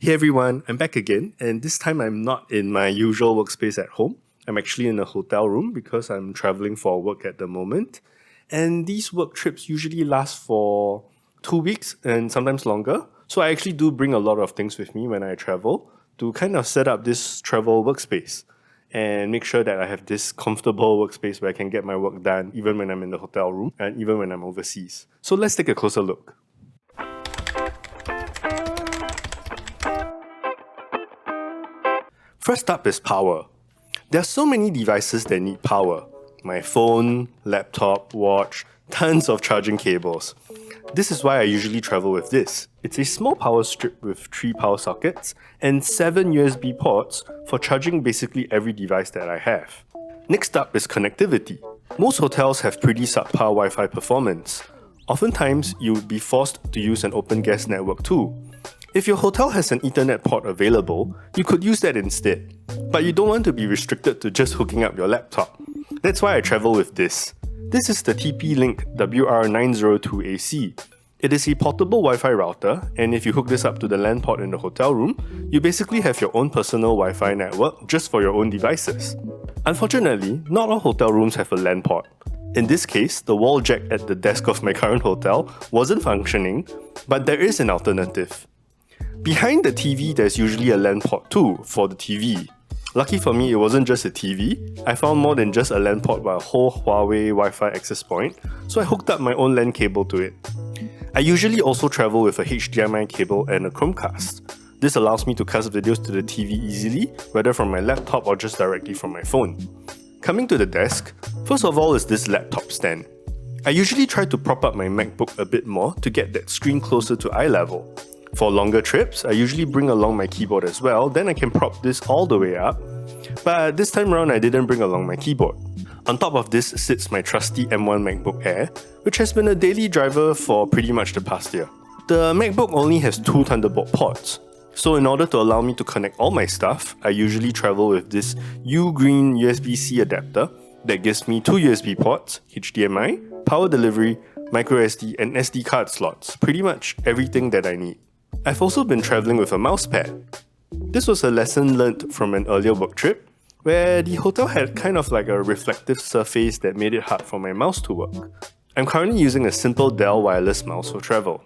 Hey everyone, I'm back again, and this time I'm not in my usual workspace at home. I'm actually in a hotel room because I'm traveling for work at the moment. And these work trips usually last for 2 weeks and sometimes longer. So I actually do bring a lot of things with me when I travel to kind of set up this travel workspace and make sure that I have this comfortable workspace where I can get my work done even when I'm in the hotel room and even when I'm overseas. So let's take a closer look. First up is power. There are so many devices that need power. My phone, laptop, watch, tons of charging cables. This is why I usually travel with this. It's a small power strip with 3 power sockets and 7 USB ports for charging basically every device that I have. Next up is connectivity. Most hotels have pretty subpar Wi-Fi performance. Oftentimes, you would be forced to use an open gas network too. If your hotel has an Ethernet port available, you could use that instead. But you don't want to be restricted to just hooking up your laptop. That's why I travel with this. This is the TP-Link WR902AC. It is a portable Wi-Fi router, and if you hook this up to the LAN port in the hotel room, you basically have your own personal Wi-Fi network just for your own devices. Unfortunately, not all hotel rooms have a LAN port. In this case, the wall jack at the desk of my current hotel wasn't functioning, but there is an alternative. Behind the TV, there's usually a LAN port too for the TV. Lucky for me, it wasn't just a TV. I found more than just a LAN port but a whole Huawei Wi-Fi access point, so I hooked up my own LAN cable to it. I usually also travel with a HDMI cable and a Chromecast. This allows me to cast videos to the TV easily, whether from my laptop or just directly from my phone. Coming to the desk, first of all is this laptop stand. I usually try to prop up my MacBook a bit more to get that screen closer to eye level. For longer trips, I usually bring along my keyboard as well, then I can prop this all the way up. But this time around, I didn't bring along my keyboard. On top of this sits my trusty M1 MacBook Air, which has been a daily driver for pretty much the past year. The MacBook only has 2 Thunderbolt ports, so in order to allow me to connect all my stuff, I usually travel with this U-Green USB-C adapter that gives me 2 USB ports, HDMI, power delivery, microSD and SD card slots, pretty much everything that I need. I've also been travelling with a mousepad. This was a lesson learnt from an earlier work trip, where the hotel had kind of like a reflective surface that made it hard for my mouse to work. I'm currently using a simple Dell wireless mouse for travel.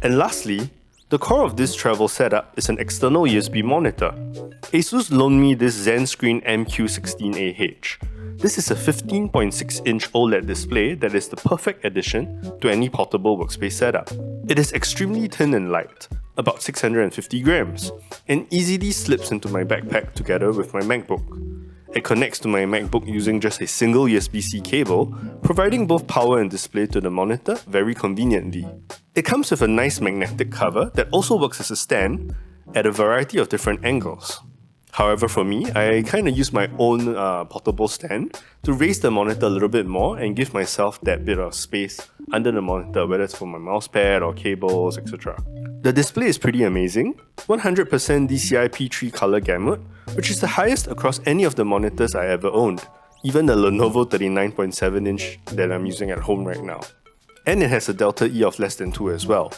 And lastly, the core of this travel setup is an external USB monitor. ASUS loaned me this ZenScreen MQ16AH. This is a 15.6-inch OLED display that is the perfect addition to any portable workspace setup. It is extremely thin and light, about 650 grams, and easily slips into my backpack together with my MacBook. It connects to my MacBook using just a single USB-C cable, providing both power and display to the monitor very conveniently. It comes with a nice magnetic cover that also works as a stand at a variety of different angles. However, for me, I kind of use my own portable stand to raise the monitor a little bit more and give myself that bit of space under the monitor, whether it's for my mousepad or cables, etc. The display is pretty amazing, 100% DCI P3 color gamut, which is the highest across any of the monitors I ever owned, even the Lenovo 39.7-inch that I'm using at home right now. And it has a delta E of less than 2 as well.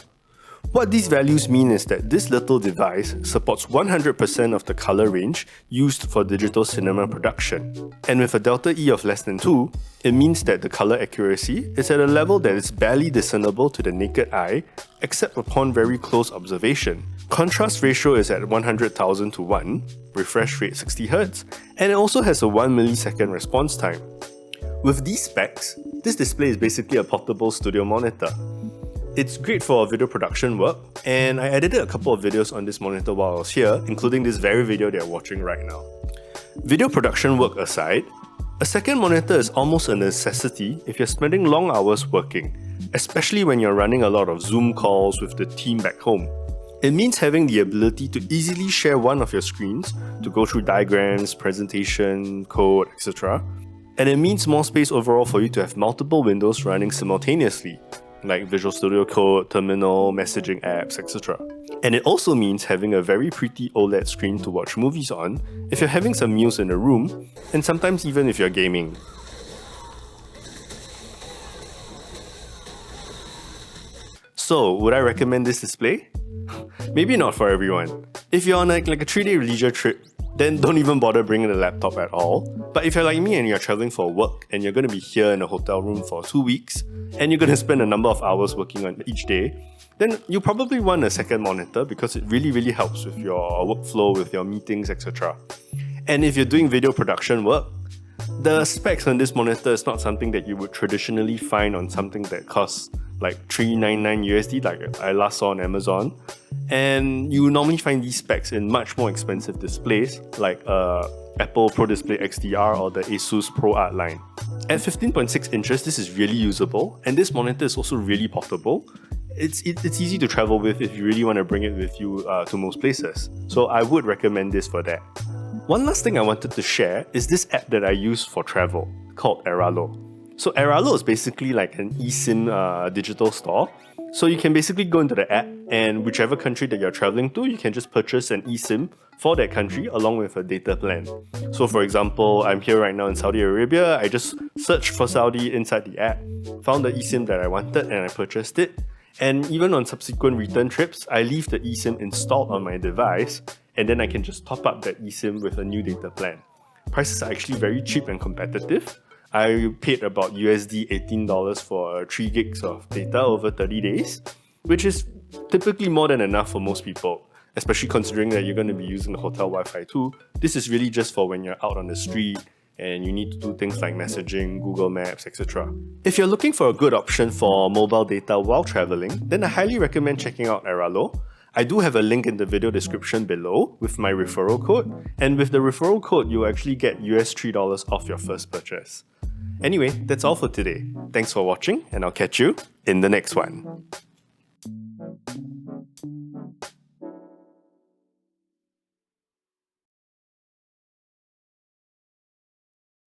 What these values mean is that this little device supports 100% of the color range used for digital cinema production. And with a delta E of less than 2, it means that the color accuracy is at a level that is barely discernible to the naked eye, except upon very close observation. Contrast ratio is at 100,000 to 1, refresh rate 60Hz, and it also has a 1 millisecond response time. With these specs, this display is basically a portable studio monitor. It's great for video production work, and I edited a couple of videos on this monitor while I was here, including this very video that you're watching right now. Video production work aside, a second monitor is almost a necessity if you're spending long hours working, especially when you're running a lot of Zoom calls with the team back home. It means having the ability to easily share one of your screens to go through diagrams, presentation, code, etc. And it means more space overall for you to have multiple windows running simultaneously, like Visual Studio Code, Terminal, messaging apps, etc. And it also means having a very pretty OLED screen to watch movies on if you're having some meals in the room, and sometimes even if you're gaming. So, would I recommend this display? Maybe not for everyone. If you're on like a 3-day leisure trip, then don't even bother bringing a laptop at all. But if you're like me and you're traveling for work and you're going to be here in a hotel room for 2 weeks and you're going to spend a number of hours working on each day, then you probably want a second monitor because it really helps with your workflow, with your meetings, etc. And if you're doing video production work, the specs on this monitor is not something that you would traditionally find on something that costs like $399 USD, like I last saw on Amazon. And you normally find these specs in much more expensive displays, like Apple Pro Display XDR or the Asus ProArt line. At 15.6 inches, this is really usable, and this monitor is also really portable. It's easy to travel with if you really want to bring it with you to most places. So I would recommend this for that. One last thing I wanted to share is this app that I use for travel called Airalo. So Airalo is basically like an eSIM digital store. So you can basically go into the app, and whichever country that you're traveling to, you can just purchase an eSIM for that country along with a data plan. So for example, I'm here right now in Saudi Arabia. I just searched for Saudi inside the app, found the eSIM that I wanted, and I purchased it. And even on subsequent return trips, I leave the eSIM installed on my device, and then I can just top up that eSIM with a new data plan. Prices are actually very cheap and competitive. I paid about USD $18 for 3 gigs of data over 30 days, which is typically more than enough for most people, especially considering that you're going to be using the hotel Wi-Fi too. This is really just for when you're out on the street and you need to do things like messaging, Google Maps, etc. If you're looking for a good option for mobile data while traveling, then I highly recommend checking out Airalo. I do have a link in the video description below with my referral code, and with the referral code, you'll actually get $3 off your first purchase. Anyway, that's all for today. Thanks for watching, and I'll catch you in the next one.